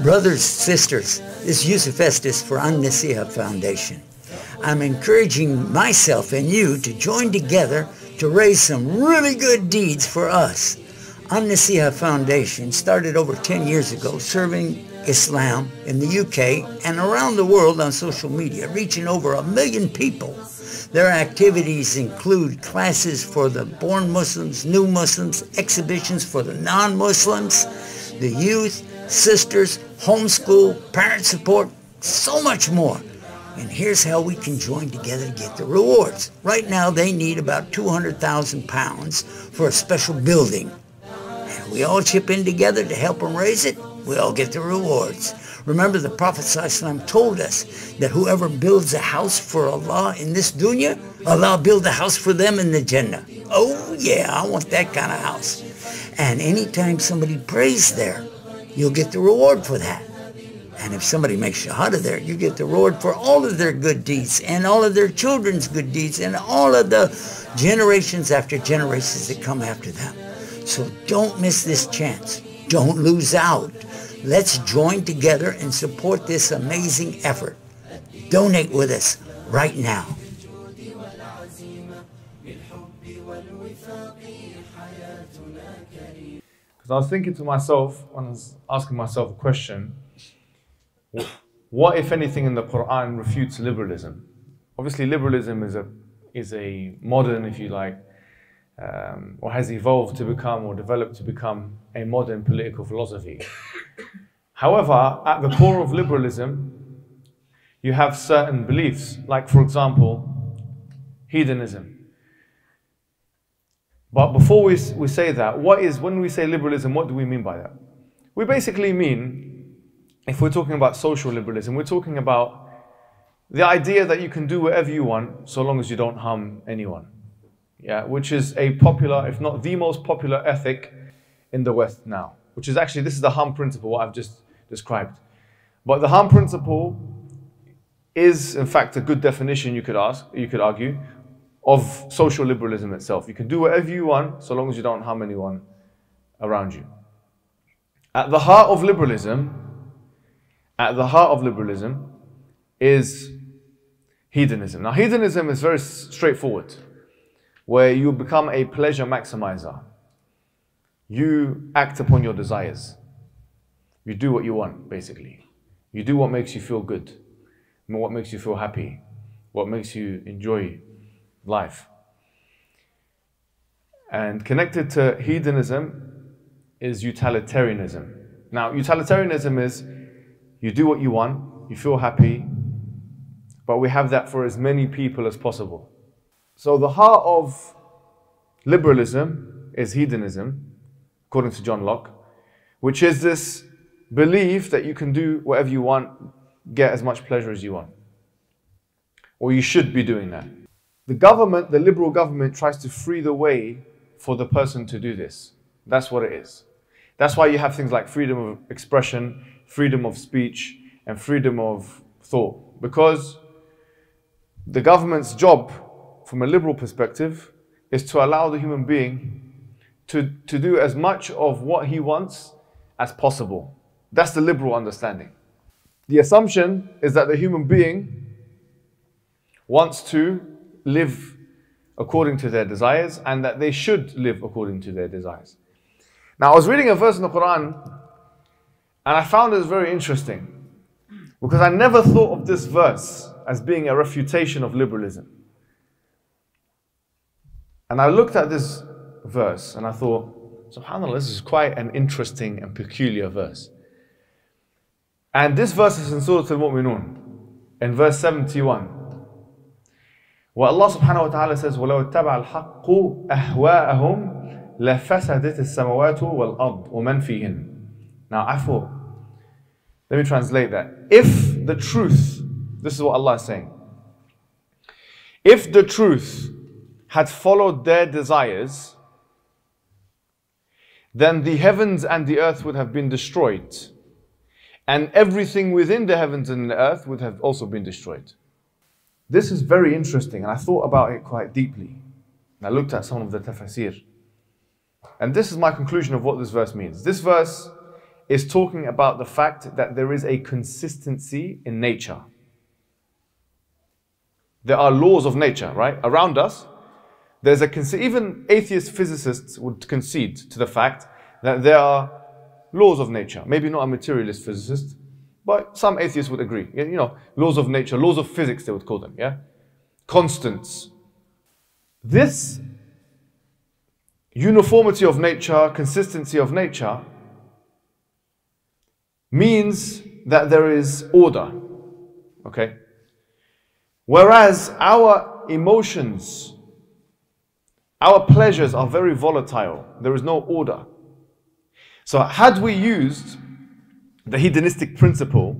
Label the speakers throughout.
Speaker 1: Brothers, sisters, this Yusuf Estes for An-Nasiha Foundation. I'm encouraging myself and you to join together to raise some really good deeds for us. An-Nasiha Foundation started over 10 years ago serving Islam in the UK and around the world on social media, reaching over 1 million people. Their activities include classes for the born Muslims, new Muslims, exhibitions for the non-Muslims, the youth, sisters, homeschool, parent support, so much more. And here's how we can join together to get the rewards. Right now they need about £200,000 for a special building. And we all chip in together to help them raise it. We all get the rewards. Remember, the Prophet ﷺ told us that whoever builds a house for Allah in this dunya, Allah build a house for them in the Jannah. Oh yeah, I want that kind of house. And anytime somebody prays there, you'll get the reward for that. And if somebody makes shahada there, you get the reward for all of their good deeds and all of their children's good deeds and all of the generations after generations that come after them. So don't miss this chance. Don't lose out. Let's join together and support this amazing effort. Donate with us right now.
Speaker 2: Because I was thinking to myself, when I was asking myself a question, what, if anything, in the Quran refutes liberalism? Obviously, liberalism is a modern, if you like, or has evolved to become or developed to become a modern political philosophy. However, at the core of liberalism, you have certain beliefs, like, for example, hedonism. But before we say that, when we say liberalism, what do we mean by that? We basically mean, if we're talking about social liberalism, we're talking about the idea that you can do whatever you want so long as you don't harm anyone. Yeah, which is a popular, if not the most popular ethic in the West now. Which is actually, this is the harm principle, what I've just described. But the harm principle is, in fact, a good definition, you could argue, of social liberalism itself. You can do whatever you want so long as you don't harm anyone around you. At the heart of liberalism is hedonism. Now, hedonism is very straightforward, where you become a pleasure maximizer. You act upon your desires. You do what you want, basically. You do what makes you feel good, what makes you feel happy, what makes you enjoy life. And connected to hedonism is utilitarianism. Now, utilitarianism is you do what you want, you feel happy, but we have that for as many people as possible. So the heart of liberalism is hedonism, according to John Locke, which is this belief that you can do whatever you want, get as much pleasure as you want. Or you should be doing that. The government, the liberal government, tries to free the way for the person to do this. That's what it is. That's why you have things like freedom of expression, freedom of speech, and freedom of thought. Because the government's job, from a liberal perspective, is to allow the human being to do as much of what he wants as possible. That's the liberal understanding. The assumption is that the human being wants to live according to their desires and that they should live according to their desires. Now, I was reading a verse in the Quran and I found it very interesting because I never thought of this verse as being a refutation of liberalism. And I looked at this verse and I thought, subhanAllah, this is quite an interesting and peculiar verse. And this verse is in Surah Al-Mu'minun, in verse 71. Where Allah subhanahu wa ta'ala says, وَلَوْ اتَّبَعَ الْحَقُّ أَهْوَاءَهُمْ لَفَسَدَتِ السَّمَوَاتُ وَالْأَرْضُ وَمَنْ فِيهِنْ. Now I thought, let me translate that. If the truth, this is what Allah is saying, if the truth had followed their desires, then the heavens and the earth would have been destroyed. And everything within the heavens and the earth would have also been destroyed. This is very interesting, and I thought about it quite deeply. And I looked at some of the tafsir. And this is my conclusion of what this verse means. This verse is talking about the fact that there is a consistency in nature. There are laws of nature, right? Around us, there's even atheist physicists would concede to the fact that there are laws of nature. Maybe not a materialist physicist, but some atheists would agree. You know, laws of nature, laws of physics, they would call them, yeah? Constants. This uniformity of nature, consistency of nature, means that there is order, okay? Whereas our emotions, our pleasures are very volatile. There is no order. So had we used the hedonistic principle,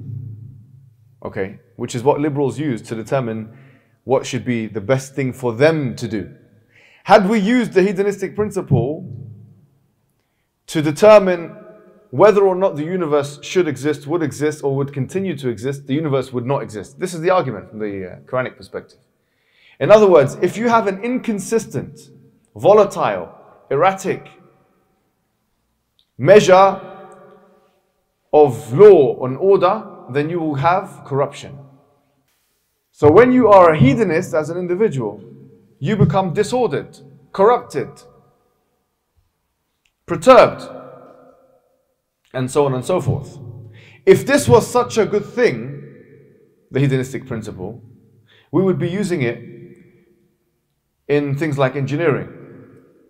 Speaker 2: okay, which is what liberals use to determine what should be the best thing for them to do. Had we used the hedonistic principle to determine whether or not the universe should exist, would exist, or would continue to exist, the universe would not exist. This is the argument from the Quranic perspective. In other words, if you have an inconsistent, volatile, erratic measure of law and order, then you will have corruption. So when you are a hedonist as an individual, you become disordered, corrupted, perturbed, and so on and so forth. If this was such a good thing, the hedonistic principle, we would be using it in things like engineering,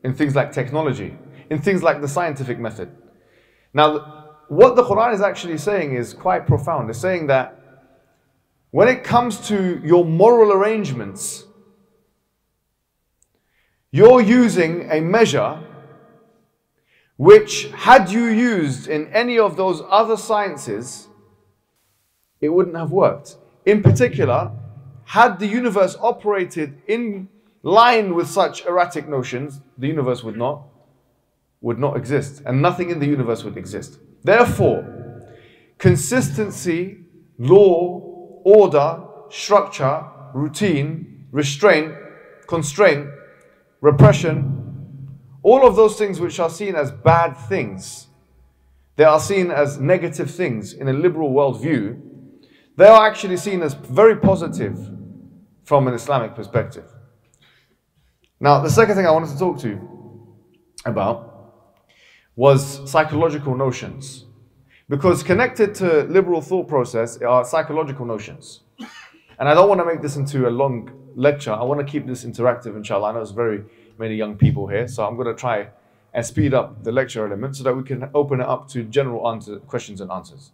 Speaker 2: in things like technology, in things like the scientific method. Now, what the Quran is actually saying is quite profound. It's saying that when it comes to your moral arrangements, you're using a measure which, had you used in any of those other sciences, it wouldn't have worked. In particular, had the universe operated in line with such erratic notions, the universe would not exist, and nothing in the universe would exist. Therefore, consistency, law, order, structure, routine, restraint, constraint, repression, all of those things which are seen as bad things, they are seen as negative things in a liberal worldview, they are actually seen as very positive from an Islamic perspective. Now, the second thing I wanted to talk to you about was psychological notions. Because connected to liberal thought process are psychological notions. And I don't want to make this into a long lecture. I want to keep this interactive, inshallah. I know there's very many young people here, so I'm going to try and speed up the lecture element so that we can open it up to general questions and answers.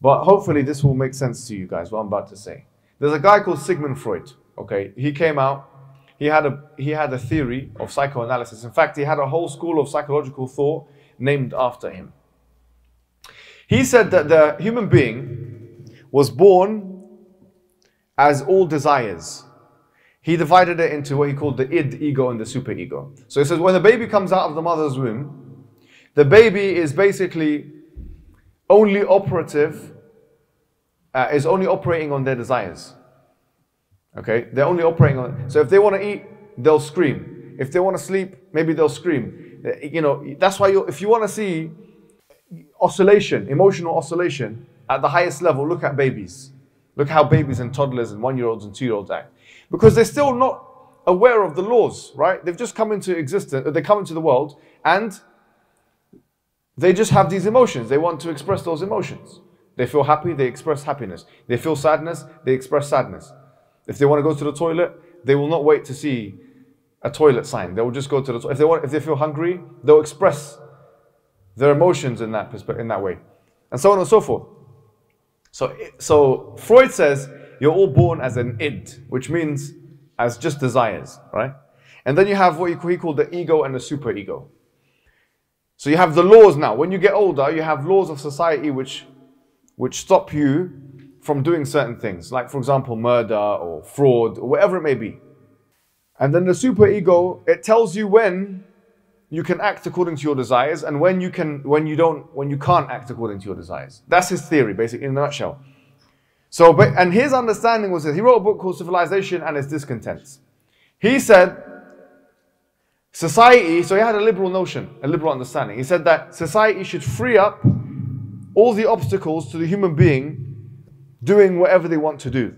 Speaker 2: But hopefully this will make sense to you guys, what I'm about to say. There's a guy called Sigmund Freud, okay? He came out, he had a theory of psychoanalysis. In fact, he had a whole school of psychological thought named after him. He said that the human being was born as all desires. He divided it into what he called the id, ego, and the superego. So he says when the baby comes out of the mother's womb, the baby is basically only operating on their desires. Okay, they're only operating on. So if they want to eat, they'll scream. If they want to sleep, maybe they'll scream. You know, that's why if you want to see oscillation, emotional oscillation at the highest level, look at babies. Look how babies and toddlers and 1-year-olds and 2-year-olds act. Because they're still not aware of the laws, right? They've just come into existence, they come into the world, and they just have these emotions. They want to express those emotions. They feel happy, they express happiness. They feel sadness, they express sadness. If they want to go to the toilet, they will not wait to see a toilet sign. They will just go to the toilet. If they feel hungry, they'll express their emotions in that way. And so on and so forth. So Freud says you're all born as an id, which means as just desires, right? And then you have what he called the ego and the superego. So you have the laws now. When you get older, you have laws of society which stop you from doing certain things, like for example murder or fraud or whatever it may be. And then the superego, it tells you when you can act according to your desires and when you can't act according to your desires. That's his theory, basically, in a nutshell. So, and his understanding was that he wrote a book called Civilization and Its Discontents. He said society, so he had a liberal notion, a liberal understanding. He said that society should free up all the obstacles to the human being doing whatever they want to do.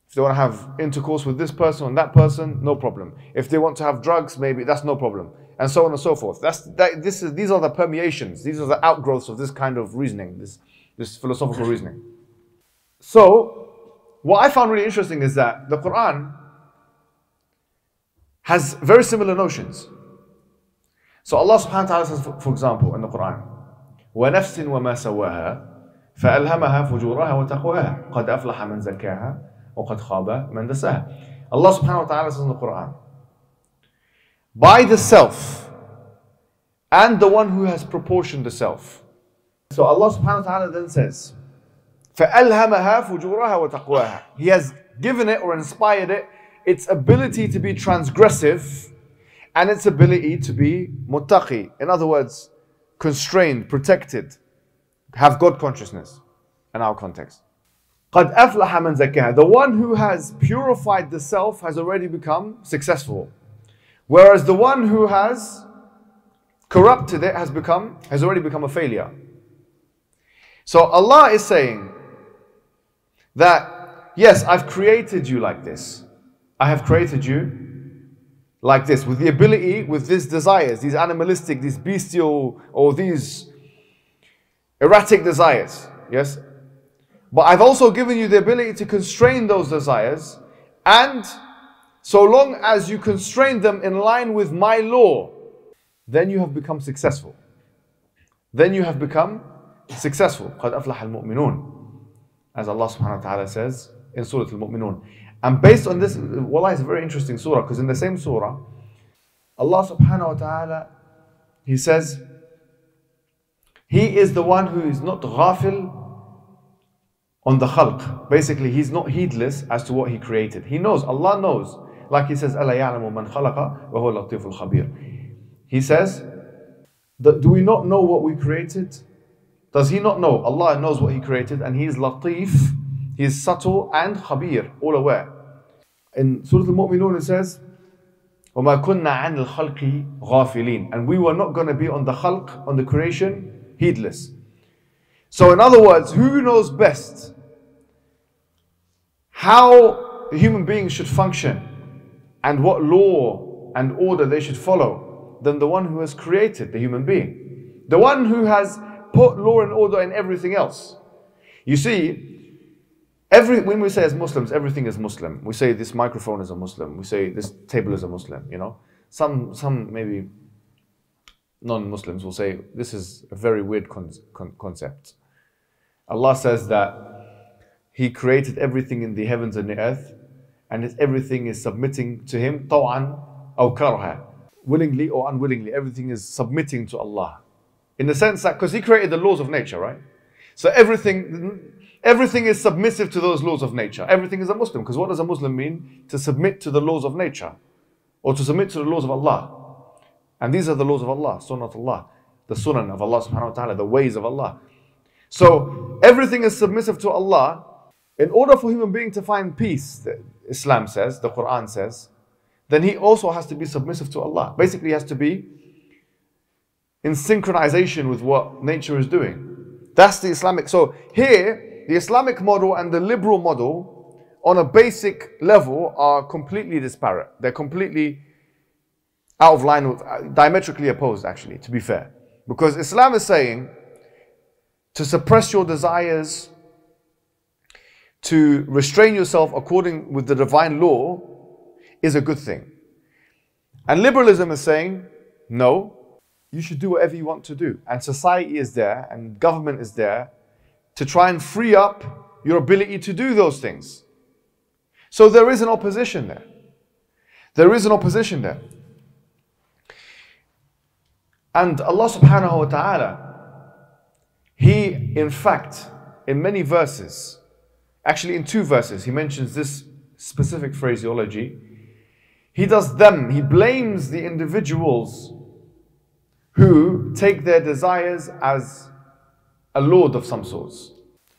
Speaker 2: If they want to have intercourse with this person and that person, no problem. If they want to have drugs, maybe that's no problem. And so on and so forth. These are the permeations. These are the outgrowths of this kind of reasoning, this philosophical reasoning. So, what I found really interesting is that the Quran has very similar notions. So Allah subhanahu wa ta'ala says, for example, in the Quran, وَنَفْسٍ وَمَا سَوَّاهَا فَأَلْهَمَهَا فُجُورَهَا وَتَقْوَاهَا قَدْ أَفْلَحَ مَنْ زَكَّاهَا وَقَدْ خَابَ مَنْ دَسَّاهَا. Allah subhanahu wa ta'ala says in the Quran, by the self and the one who has proportioned the self. So Allah subhanahu wa ta'ala then says, فَأَلْهَمَهَا فُجُورَهَا وَتَقْوَاهَا. He has given it or inspired it its ability to be transgressive and its ability to be muttaqi. In other words, constrained, protected, have God consciousness in our context. قَدْ أَفْلَحَ مَنْ زَكَّاهَا. The one who has purified the self has already become successful. Whereas the one who has corrupted it has already become a failure. So Allah is saying that, yes, I've created you like this. I have created you like this, with the ability, with these desires, these animalistic, these bestial, or these erratic desires. Yes? But I've also given you the ability to constrain those desires, and so long as you constrain them in line with my law, then you have become successful. Then you have become successful. قَدْ أَفْلَحَ الْمُؤْمِنُونَ, as Allah subhanahu wa ta'ala says in Surah Al-Mu'minun. And based on this, wallah, it's a very interesting surah, because in the same surah, Allah subhanahu wa ta'ala, He says, He is the one who is not ghafil on the khalq. Basically, He's not heedless as to what He created. He knows, Allah knows. Like He says, أَلَا يَعْلَمُ مَنْ خَلَقَ وَهُوَ اللَّطِيفُ الْخَبِيرُ. He says, do we not know what we created? Does He not know? Allah knows what He created, and He is latif, He is subtle and khabir, all aware. In Surah Al-Mu'minun it says, وَمَا كُنَّا عَنِ الْخَلْقِ غَافِلِينَ. And we were not going to be on the khalq, on the creation, heedless. So in other words, who knows best how the human beings should function and what law and order they should follow than the one who has created the human being? The one who has put law and order in everything else. You see, when we say as Muslims, everything is Muslim. We say this microphone is a Muslim. We say this table is a Muslim, you know. Some maybe non-Muslims will say this is a very weird concept. Allah says that He created everything in the heavens and the earth, and everything is submitting to Him, طَوْعًا أَوْ كَرْهًا. Willingly or unwillingly, everything is submitting to Allah. In the sense that, because He created the laws of nature, right? So everything is submissive to those laws of nature. Everything is a Muslim. Because what does a Muslim mean? To submit to the laws of nature. Or to submit to the laws of Allah. And these are the laws of Allah, sunnatullah. The sunan of Allah subhanahu wa ta'ala, the ways of Allah. So everything is submissive to Allah. In order for human being to find peace, Islam says, the Quran says, then he also has to be submissive to Allah. Basically, he has to be in synchronization with what nature is doing. That's the Islamic. So here, the Islamic model and the liberal model on a basic level are completely disparate. They're completely out of line, with, diametrically opposed actually, to be fair. Because Islam is saying to suppress your desires, to restrain yourself according with the divine law is a good thing. And liberalism is saying, no, you should do whatever you want to do. And society is there and government is there to try and free up your ability to do those things. So there is an opposition there. There is an opposition there. And Allah subhanahu wa ta'ala, He in fact, in many verses, actually in 2 verses, He mentions this specific phraseology. He does them, He blames the individuals who take their desires as a lord of some sorts.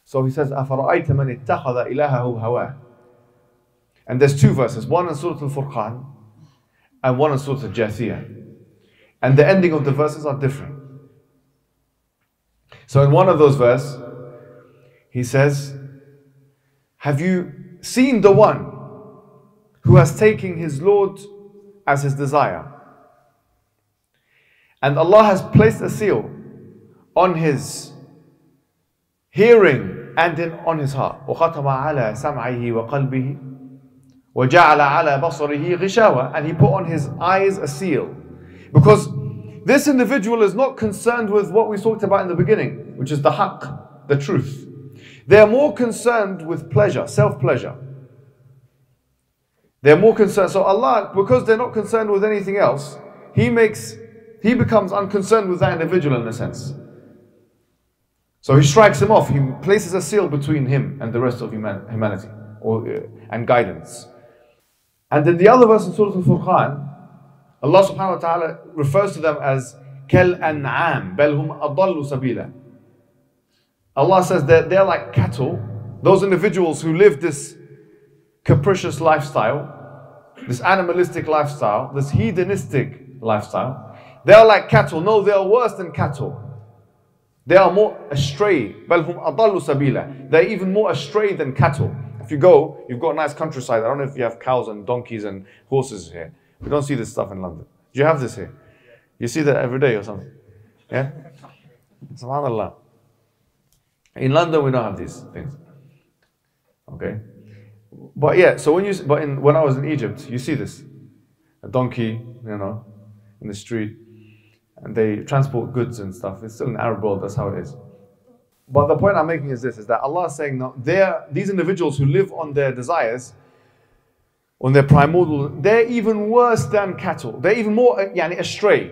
Speaker 2: So He says, أَفَرَأَيْتَ مَنِ اتَّخَذَ إِلَهَهُ هَوَاهُ. And there's 2 verses, one in Surah Al-Furqan and one in Surah Al-Jathiyah. And the ending of the verses are different. So in one of those verses, he says, have you seen the one who has taken his Lord as his desire? And Allah has placed a seal on his hearing and on his heart. وَخَتَمَ عَلَى سَمْعِهِ وَقَلْبِهِ وَجَعَلَ عَلَى بَصَرِهِ غِشَاوَةً. And he put on his eyes a seal. Because this individual is not concerned with what we talked about in the beginning, which is the haqq, the truth. They are more concerned with pleasure, self-pleasure. They're more concerned. So Allah, because they're not concerned with anything else, He becomes unconcerned with that individual in a sense. So He strikes him off. He places a seal between him and the rest of humanity and guidance. And in the other verse in Surah Al-Furqan, Allah subhanahu wa ta'ala refers to them as Kel An'am, Bel Hum Adallu Sabila. Allah says that they're like cattle, those individuals who live this capricious lifestyle, this animalistic lifestyle, this hedonistic lifestyle. They are like cattle. No, they are worse than cattle. They are more astray. Bel Hum Adallu Sabila. They're even more astray than cattle. If you go, you've got a nice countryside. I don't know if you have cows and donkeys and horses here. We don't see this stuff in London. Do you have this here? You see that every day or something? Yeah? SubhanAllah. In London, we don't have these things. Okay? But yeah, so when I was in Egypt, you see this. A donkey, in the street. And they transport goods and stuff. It's still an Arab world, that's how it is. But the point I'm making is this, is that Allah is saying, no, these individuals who live on their desires, on their primordial, they're even worse than cattle. They're even more astray.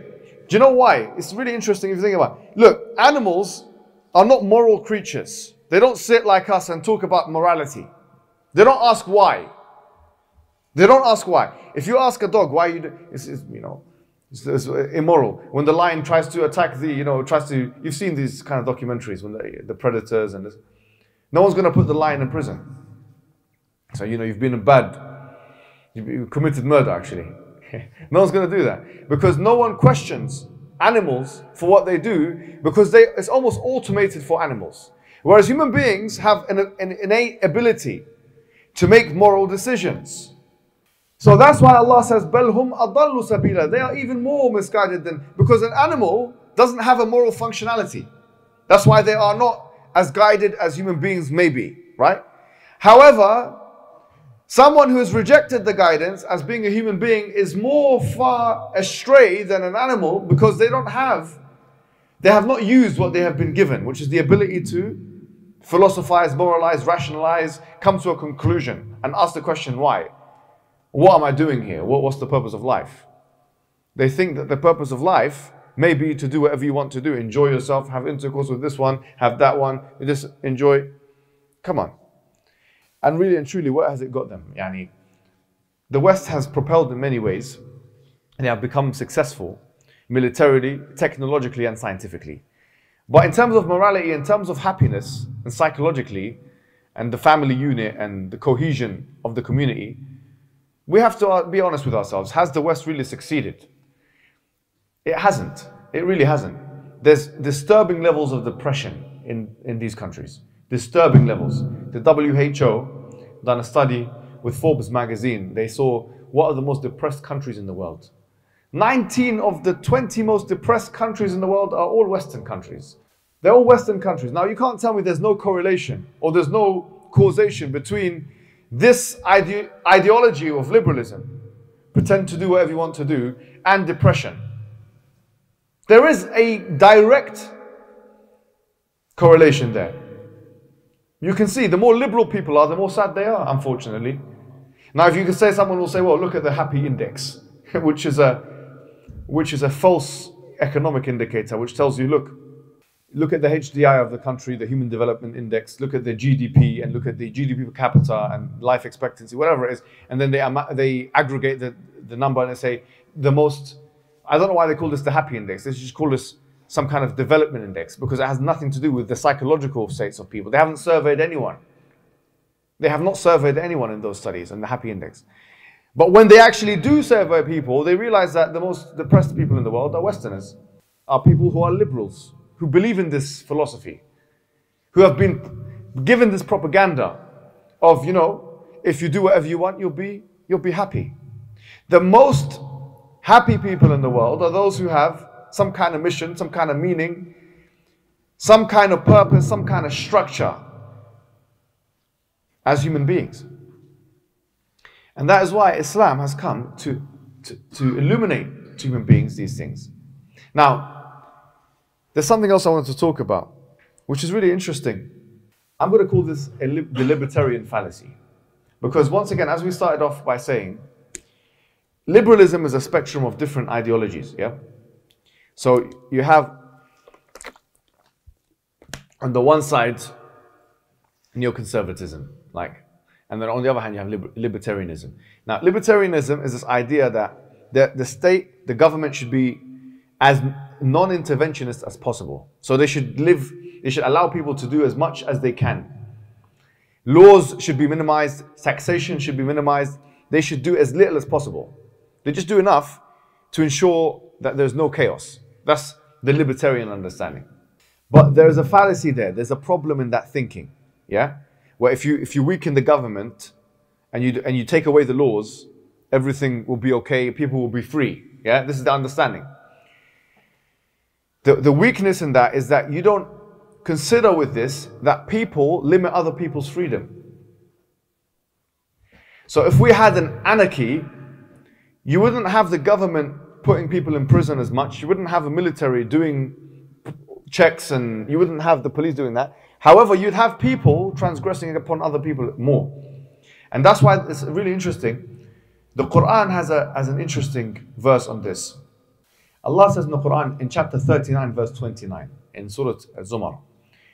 Speaker 2: Do you know why? It's really interesting if you think about it. Look, animals are not moral creatures. They don't sit like us and talk about morality. They don't ask why. They don't ask why. If you ask a dog why you do, it's immoral. When the lion tries to attack you've seen these kind of documentaries when the predators and this. No one's going to put the lion in prison. So you've been you've committed murder actually. No one's going to do that because no one questions animals for what they do because it's almost automated for animals. Whereas human beings have an innate ability to make moral decisions. So that's why Allah says, Bel hum adallu sabila. They are even more misguided because an animal doesn't have a moral functionality. That's why they are not as guided as human beings may be, right? However, someone who has rejected the guidance as being a human being is more far astray than an animal because they have not used what they have been given, which is the ability to philosophize, moralize, rationalize, come to a conclusion and ask the question, why? What am I doing here? What's the purpose of life? They think that the purpose of life may be to do whatever you want to do. Enjoy yourself, have intercourse with this one, have that one. You just enjoy. Come on. And really and truly, where has it got them? The West has propelled in many ways. And they have become successful militarily, technologically, and scientifically. But in terms of morality, in terms of happiness, and psychologically, and the family unit and the cohesion of the community, we have to be honest with ourselves. Has the West really succeeded? It hasn't. It really hasn't. There's disturbing levels of depression in these countries. Disturbing levels. The WHO done a study with Forbes magazine. They saw what are the most depressed countries in the world. 19 of the 20 most depressed countries in the world are all Western countries. They're all Western countries. Now you can't tell me there's no correlation or there's no causation between this ideology of liberalism, pretend to do whatever you want to do, and depression. There is a direct correlation there. You can see the more liberal people are, the more sad they are, unfortunately. Now, if you can say, someone will say, well, look at the happy index, which is a false economic indicator, which tells you, look at the HDI of the country, the Human Development Index, look at the GDP and look at the GDP per capita and life expectancy, whatever it is. And then they aggregate the number and they say the most, I don't know why they call this the happy index. They should just call this some kind of development index because it has nothing to do with the psychological states of people. They haven't surveyed anyone. They have not surveyed anyone in those studies and the happy index. But when they actually do survey people, they realize that the most depressed people in the world are Westerners, are people who are liberals, who believe in this philosophy, who have been given this propaganda of, if you do whatever you want, you'll be happy. The most happy people in the world are those who have some kind of mission, some kind of meaning, some kind of purpose, some kind of structure as human beings. And that is why Islam has come to illuminate to human beings these things. Now, there's something else I wanted to talk about, which is really interesting. I'm going to call this the libertarian fallacy. Because once again, as we started off by saying, liberalism is a spectrum of different ideologies, yeah? So you have, on the one side, neoconservatism, and then on the other hand, you have libertarianism. Now, libertarianism is this idea that the state, the government should be as non-interventionist as possible. So they should allow people to do as much as they can. Laws should be minimized, taxation should be minimized. They should do as little as possible. They just do enough to ensure that there's no chaos. That's the libertarian understanding. But there's a fallacy there. There's a problem in that thinking. Yeah? Where if you weaken the government and you take away the laws, everything will be okay, people will be free. Yeah? This is the understanding. The weakness in that is that you don't consider with this that people limit other people's freedom. So if we had an anarchy, you wouldn't have the government putting people in prison as much. You wouldn't have a military doing checks, and you wouldn't have the police doing that. However, you'd have people transgressing upon other people more. And that's why it's really interesting. The Quran has an interesting verse on this. Allah says in the Quran in chapter 39 verse 29 in Surah Zumar,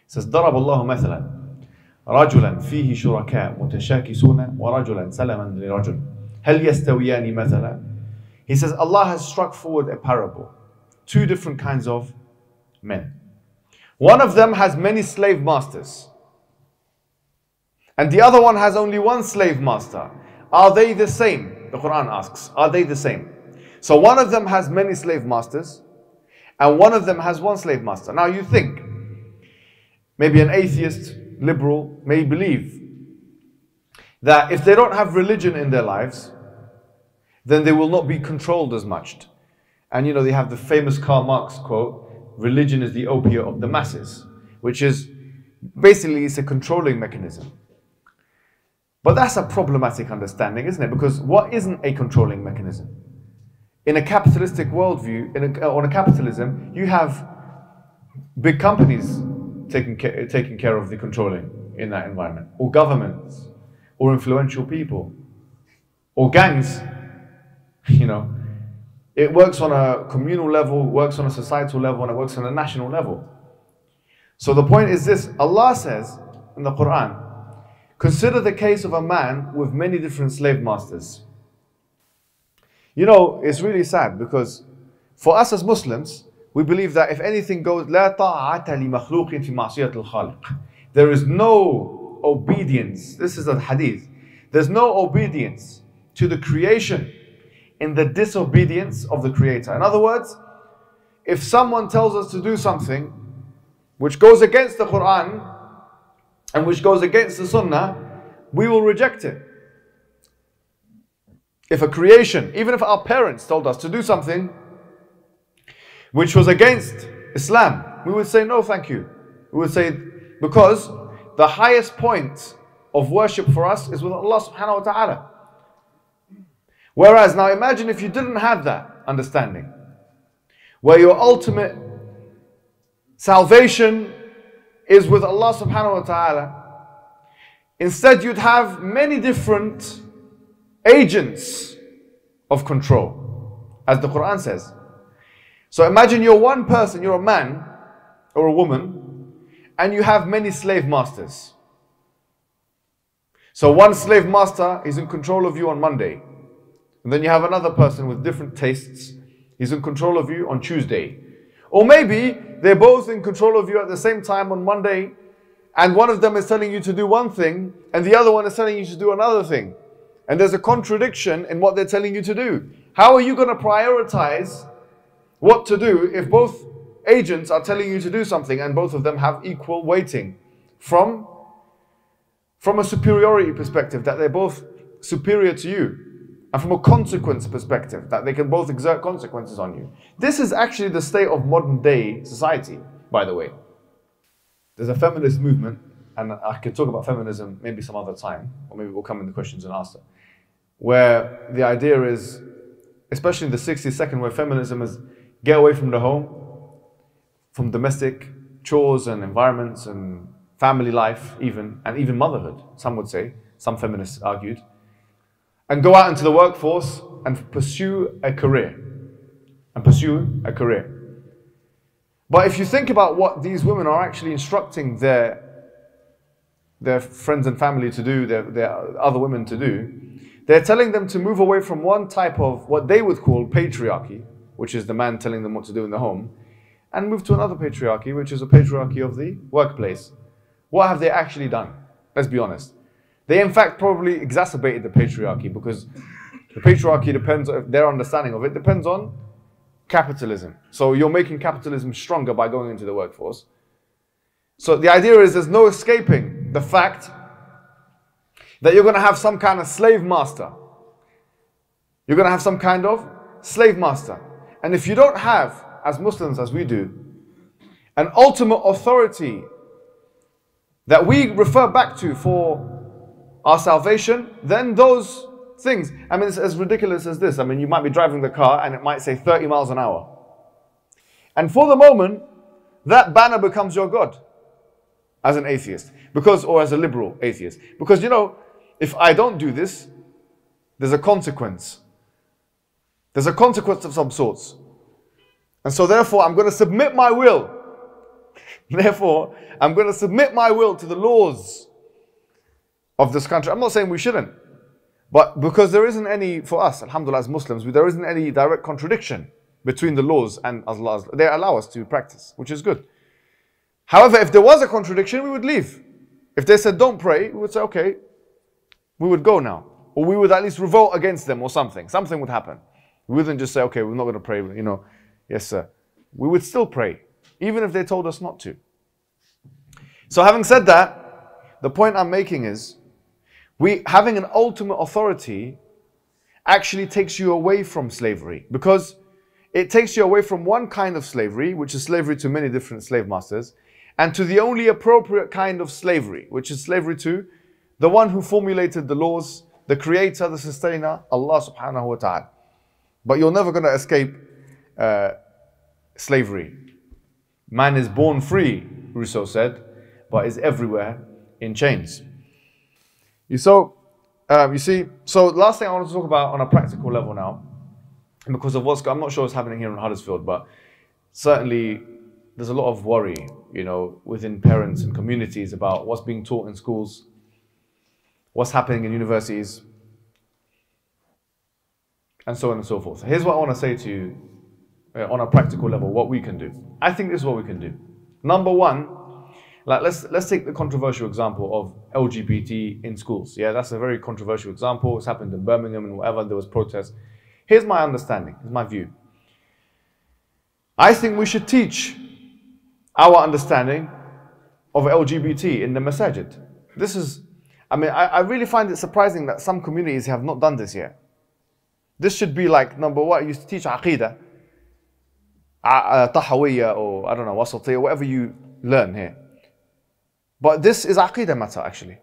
Speaker 2: it says, ضرب الله مثلا رجلا فيه شركاء متشاكسون ورجلا سلما لرجل هل يستويان مثلا. He says Allah has struck forward a parable. Two different kinds of men. One of them has many slave masters, and the other one has only one slave master. Are they the same? The Quran asks, are they the same? So one of them has many slave masters, and one of them has one slave master. Now you think, maybe an atheist, liberal, may believe that if they don't have religion in their lives, then they will not be controlled as much. And they have the famous Karl Marx quote, religion is the opiate of the masses, which is basically it's a controlling mechanism. But that's a problematic understanding, isn't it? Because what isn't a controlling mechanism? In a capitalistic worldview, on a capitalism, you have big companies taking care of the controlling in that environment, or governments, or influential people, or gangs. It works on a communal level, works on a societal level, and it works on a national level. So the point is this, Allah says in the Quran, consider the case of a man with many different slave masters. It's really sad because for us as Muslims, we believe that if anything goes, لا طاعة لمخلوق في معصية الخالق. There is no obedience. This is a hadith. There's no obedience to the creation in the disobedience of the Creator. In other words, if someone tells us to do something which goes against the Quran and which goes against the Sunnah, we will reject it. If a creation, even if our parents told us to do something which was against Islam, we would say no thank you. We would say, because the highest point of worship for us is with Allah subhanahu wa ta'ala. Whereas now imagine if you didn't have that understanding, where your ultimate salvation is with Allah subhanahu wa ta'ala. Instead you'd have many different agents of control, as the Quran says. So imagine you're one person, you're a man or a woman, and you have many slave masters. So one slave master is in control of you on Monday, and then you have another person with different tastes, he's in control of you on Tuesday. Or maybe they're both in control of you at the same time on Monday, and one of them is telling you to do one thing, and the other one is telling you to do another thing. And there's a contradiction in what they're telling you to do. How are you going to prioritize what to do if both agents are telling you to do something, and both of them have equal weighting from a superiority perspective, that they're both superior to you, and from a consequence perspective, that they can both exert consequences on you. This is actually the state of modern day society, by the way. There's a feminist movement, and I could talk about feminism maybe some other time, or maybe we'll come in the questions and answer, where the idea is, especially in the 60s, where feminism is get away from the home, from domestic chores and environments and family life even, and even motherhood, some would say, some feminists argued, and go out into the workforce and pursue a career. But if you think about what these women are actually instructing their friends and family to do, their other women to do, they're telling them to move away from one type of what they would call patriarchy, which is the man telling them what to do in the home, and move to another patriarchy, which is a patriarchy of the workplace. What have they actually done? Let's be honest. They in fact probably exacerbated the patriarchy, because the patriarchy depends, their understanding of it depends on capitalism. So you're making capitalism stronger by going into the workforce. So the idea is there's no escaping the fact that you're going to have some kind of slave master. You're going to have some kind of slave master. And if you don't have, as Muslims as we do, an ultimate authority that we refer back to for our salvation, then those things, I mean, it's as ridiculous as this. I mean, you might be driving the car and it might say 30 miles an hour. And for the moment, that banner becomes your God as an atheist, or as a liberal atheist. Because, you know, if I don't do this, there's a consequence. There's a consequence of some sorts. And so therefore, I'm going to submit my will. Therefore, I'm going to submit my will to the laws of this country. I'm not saying we shouldn't. But because there isn't any, for us, alhamdulillah, as Muslims, there isn't any direct contradiction between the laws and Allah. They allow us to practice, which is good. However, if there was a contradiction, we would leave. If they said don't pray, we would say okay, we would go now. Or we would at least revolt against them or something. Something would happen. We wouldn't just say okay, we're not going to pray, you know. Yes, sir. We would still pray, even if they told us not to. So having said that, the point I'm making is, having an ultimate authority actually takes you away from slavery, because it takes you away from one kind of slavery, which is slavery to many different slave masters, and to the only appropriate kind of slavery, which is slavery to the one who formulated the laws, the creator, the sustainer, Allah subhanahu wa ta'ala. But you're never going to escape slavery. Man is born free, Rousseau said, but is everywhere in chains. You see, so last thing I want to talk about on a practical level now, because of I'm not sure what's happening here in Huddersfield, but certainly there's a lot of worry, you know, within parents and communities about what's being taught in schools, what's happening in universities, and so on and so forth. Here's what I want to say to you on a practical level, what we can do. I think this is what we can do. Number one, like let's take the controversial example of LGBT in schools. Yeah, that's a very controversial example. It's happened in Birmingham and whatever, there was protests. Here's my understanding, here's my view. I think we should teach our understanding of LGBT in the masajid. This is, I mean, I really find it surprising that some communities have not done this yet. This should be like, number one, you teach aqidah, tahawiyya, or I don't know, wasatiyya, whatever you learn here. But this is aqidah matter, actually.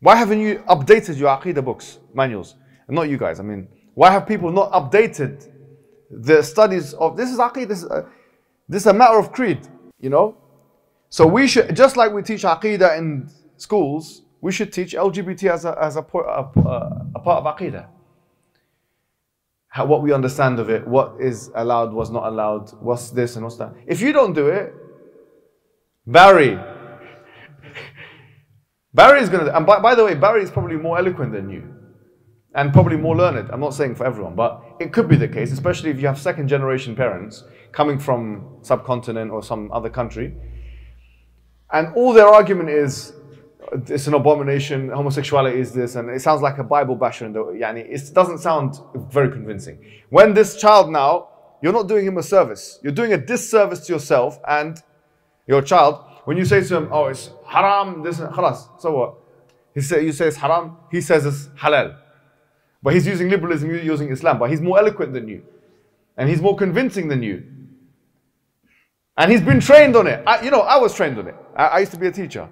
Speaker 2: Why haven't you updated your aqidah books, manuals? And not you guys, I mean, why have people not updated the studies of, this is aqidah, this is a matter of creed, you know? So we should, just like we teach aqidah in schools, we should teach LGBT as a part of aqidah. What we understand of it, what is allowed, what's not allowed, what's this and what's that. If you don't do it, Barry is going to, and by the way, Barry is probably more eloquent than you and probably more learned. I'm not saying for everyone, but it could be the case, especially if you have second generation parents coming from subcontinent or some other country. And all their argument is, it's an abomination, homosexuality is this, and it sounds like a Bible basher. It doesn't sound very convincing. When this child now you're not doing him a service. You're doing a disservice to yourself and your child when you say to him, oh, it's haram, this, khalas. So what? You say it's haram, he says it's halal. But he's using liberalism, you're using Islam. But he's more eloquent than you. And he's more convincing than you. And he's been trained on it. I was trained on it. I used to be a teacher.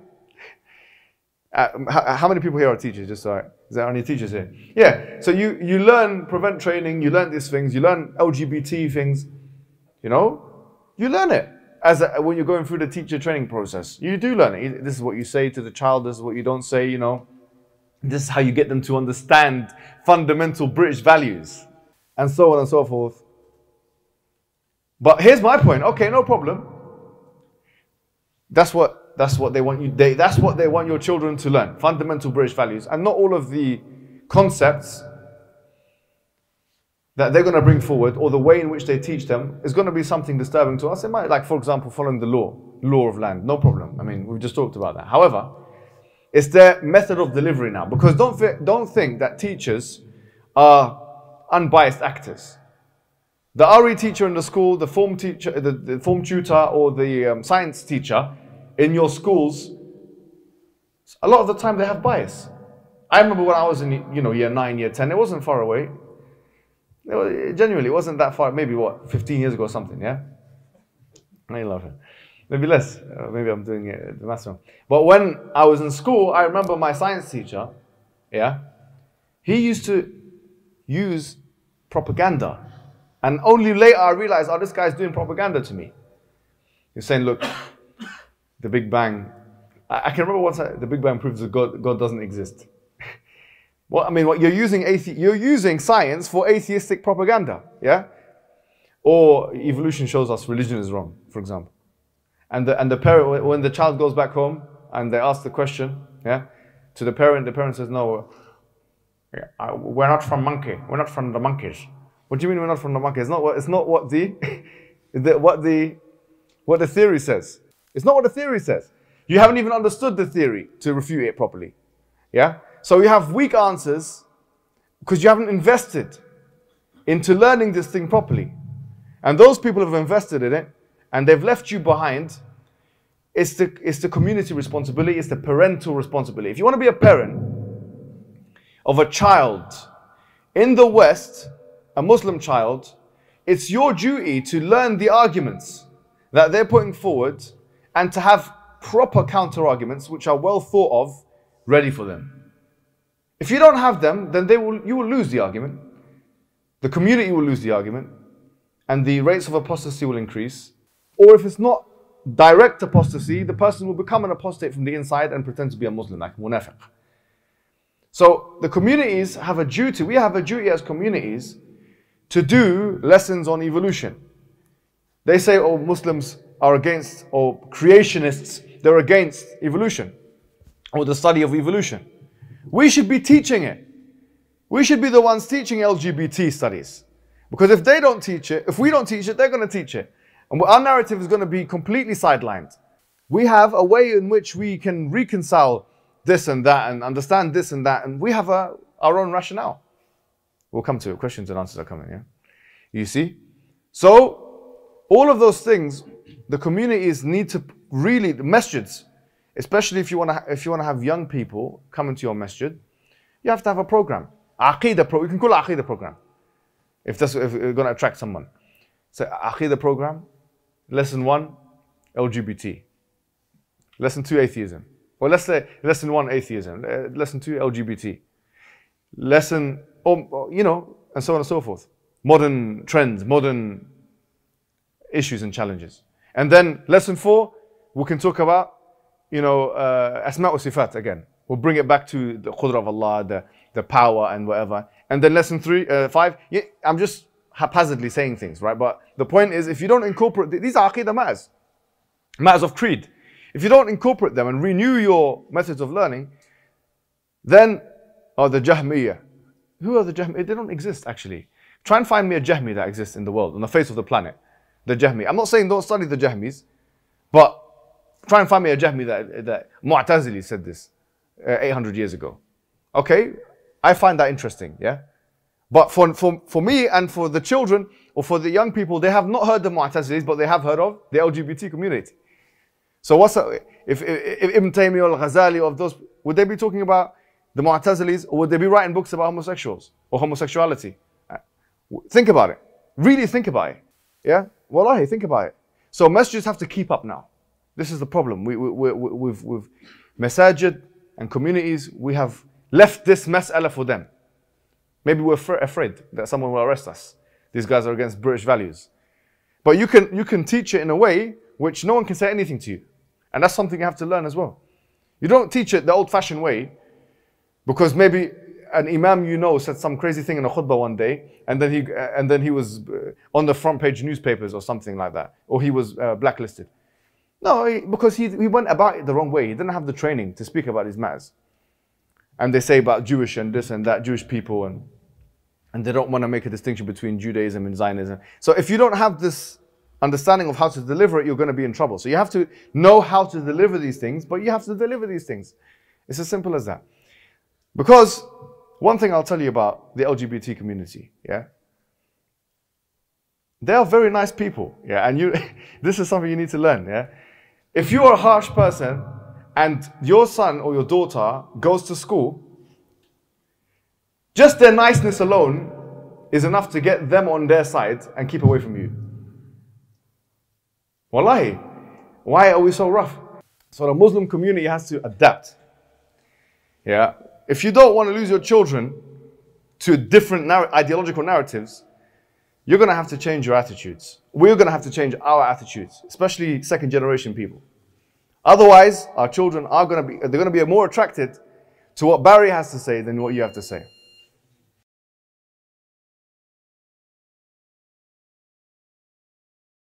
Speaker 2: How many people here are teachers? Just so is there any teachers here? Yeah. So you learn prevent training, you learn these things, you learn LGBT things. You learn it when you're going through the teacher training process. You do learn it. This is what you say to the child. This is what you don't say. This is how you get them to understand fundamental British values, and so on and so forth. But here's my point. Okay, no problem. That's what they want you. That's what they want your children to learn. Fundamental British values, and not all of the concepts that they're going to bring forward, or the way in which they teach them, is going to be something disturbing to us. It might, like for example, following the law of land. No problem. I mean, we've just talked about that. However, it's their method of delivery now, because don't think that teachers are unbiased actors. The RE teacher in the school, the form teacher, the form tutor, or the science teacher in your schools, a lot of the time they have bias. I remember when I was in year 9, year 10, it wasn't far away. Genuinely, it wasn't that far. Maybe 15 years ago or something. Yeah, maybe less. Maybe I'm doing it the math wrong. But when I was in school, I remember my science teacher. Yeah, he used to use propaganda. And only later I realized, this guy's doing propaganda to me. He's saying, look, the Big Bang. I can remember once the Big Bang proves that God doesn't exist. You're using science for atheistic propaganda, yeah? Or evolution shows us religion is wrong, for example. And the parent, when the child goes back home and they ask the question, yeah, to the parent says, no, we're not from monkey. We're not from the monkeys. What do you mean we're not from the monkey? It's not what the theory says. It's not what the theory says. You haven't even understood the theory to refute it properly. Yeah? So you have weak answers because you haven't invested into learning this thing properly. And those people have invested in it and they've left you behind. It's the community responsibility, it's the parental responsibility. If you want to be a parent of a child in the West, a Muslim child, it's your duty to learn the arguments that they're putting forward and to have proper counter arguments which are well thought of, ready for them. If you don't have them, then you will lose the argument. The community will lose the argument, and the rates of apostasy will increase. Or if it's not direct apostasy, the person will become an apostate from the inside and pretend to be a Muslim, like munafiq. So the communities have a duty, we have a duty as communities to do lessons on evolution. They say, Muslims are against, or creationists, they're against evolution, or the study of evolution. We should be teaching it. We should be the ones teaching LGBT studies. Because if they don't teach it, if we don't teach it, they're going to teach it. And our narrative is going to be completely sidelined. We have a way in which we can reconcile this and that and understand this and that, and we have our own rationale. We'll come to it. Questions and answers are coming, yeah? You see? So, all of those things, the communities need to really, the masjids, especially if you want to have young people come into your masjid, you have to have a program. Aqidah program. You can call it Aqidah program. If you're going to attract someone. So, Aqidah program, lesson 1, LGBT. Lesson 2, atheism. Or let's say lesson 1, atheism. Lesson 2, LGBT. Lesson, and so on and so forth. Modern trends, modern issues and challenges. And then lesson 4, we can talk about, asma wa sifat again. We'll bring it back to the qudra of Allah, the power and whatever. And then lesson 5, I'm just haphazardly saying things, right? But the point is, if you don't incorporate, these are aqidah matters of creed. If you don't incorporate them and renew your methods of learning, then, the Jahmiyyah. Who are the Jahmiyyah? They don't exist, actually. Try and find me a Jahmi that exists in the world, on the face of the planet. The Jahmi. I'm not saying don't study the Jahmis, but try and find me a Jahmi that Mu'tazili said this 800 years ago. Okay? I find that interesting, yeah? But for me and for the children, or for the young people, they have not heard the Mu'tazilis, but they have heard of the LGBT community. So what's that? If Ibn Taymiyyah or Ghazali or those, would they be talking about the Mu'tazilis, or would they be writing books about homosexuals or homosexuality? Think about it. Really think about it. Yeah? Wallahi, think about it. So masjids have to keep up now. This is the problem. With masajid and communities, we have left this mas'ala for them. Maybe we're afraid that someone will arrest us. These guys are against British values. But you can teach it in a way which no one can say anything to you. And that's something you have to learn as well. You don't teach it the old-fashioned way because maybe an imam you know said some crazy thing in a khutbah one day, and then he was on the front page newspapers or something like that, or he was blacklisted. No, because he went about it the wrong way. He didn't have the training to speak about these matters. And they say about Jewish and this and that, Jewish people, and they don't want to make a distinction between Judaism and Zionism. So if you don't have this understanding of how to deliver it, you're going to be in trouble. So you have to know how to deliver these things, but you have to deliver these things. It's as simple as that. Because one thing I'll tell you about the LGBT community, yeah? They are very nice people, yeah? And this is something you need to learn, yeah? If you are a harsh person and your son or your daughter goes to school, just their niceness alone is enough to get them on their side and keep away from you. Wallahi, why are we so rough? So the Muslim community has to adapt. Yeah, if you don't want to lose your children to different ideological narratives, you're going to have to change your attitudes. We're going to have to change our attitudes, especially second generation people. Otherwise, our children are going to be more attracted to what Barry has to say than what you have to say.